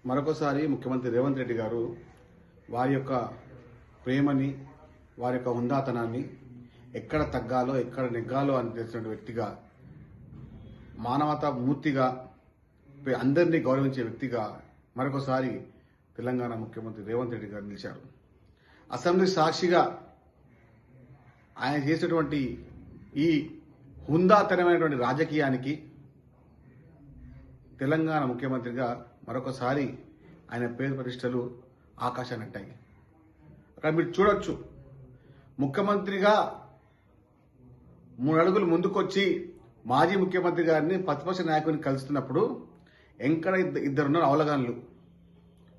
మరొకసారి ముఖ్యమంత్రి రేవంత్ రెడ్డి గారు వారి యొక్క ప్రేమని, వారి యొక్క హుందాతనాన్ని ఎక్కడ తగ్గాలో ఎక్కడ నెగ్గాలో అని తెలిసిన వ్యక్తిగా, మానవతా మూర్తిగా, అందరినీ గౌరవించే వ్యక్తిగా మరొకసారి తెలంగాణ ముఖ్యమంత్రి రేవంత్ రెడ్డి గారు నిలిచారు. అసెంబ్లీ సాక్షిగా ఆయన చేసినటువంటి ఈ హుందాతనమైనటువంటి రాజకీయానికి తెలంగాణ ముఖ్యమంత్రిగా మరొకసారి ఆయన పేరు ప్రతిష్టలు ఆకాశాన్ని అంటాయి. అక్కడ మీరు చూడొచ్చు, ముఖ్యమంత్రిగా 3 అడుగులు ముందుకొచ్చి మాజీ ముఖ్యమంత్రి గారిని ప్రతిపక్ష నాయకుడిని కలుస్తున్నప్పుడు ఎక్కడ ఇద్దరున్నారు అవలగాన్లు.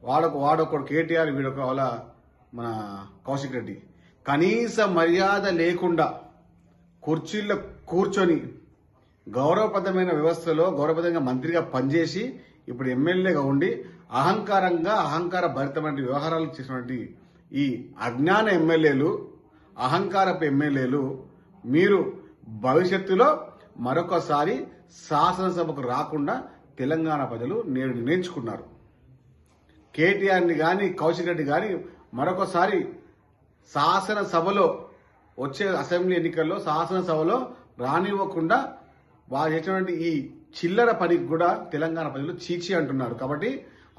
వాడొకడు కేటీఆర్, వీడొక అవల మన కౌశిక్ రెడ్డి. కనీస మర్యాద లేకుండా కుర్చీల్లో కూర్చొని గౌరవప్రదమైన వ్యవస్థలో గౌరవప్రదంగా మంత్రిగా పనిచేసి ఇప్పుడు ఎమ్మెల్యేగా ఉండి అహంకార భరితమైన వ్యవహారాలు చేసినటువంటి ఈ అజ్ఞాన ఎమ్మెల్యేలు, అహంకారపు ఎమ్మెల్యేలు మీరు భవిష్యత్తులో మరొకసారి శాసనసభకు రాకుండా తెలంగాణ ప్రజలు నేడు నిర్ణయించుకున్నారు. కేటీఆర్ని కానీ కౌశిక్ రెడ్డి కానీ మరొకసారి శాసనసభలో వచ్చే అసెంబ్లీ ఎన్నికల్లో శాసనసభలో రానివ్వకుండా వారు చేసినటువంటి ఈ చిల్లర పనికి కూడా తెలంగాణ ప్రజలు చీచి అంటున్నారు. కాబట్టి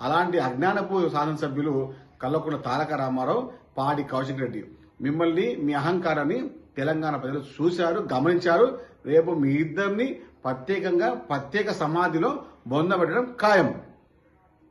అలాంటి అజ్ఞానపు శాసనసభ్యులు కల్వకుంట్ల తారక రామారావు, పాడి కౌశిక్ రెడ్డి, మిమ్మల్ని మీ అహంకారాన్ని తెలంగాణ ప్రజలు చూశారు, గమనించారు. రేపు మీ ఇద్దరిని ప్రత్యేక సమాధిలో బొందబెట్టడం ఖాయం.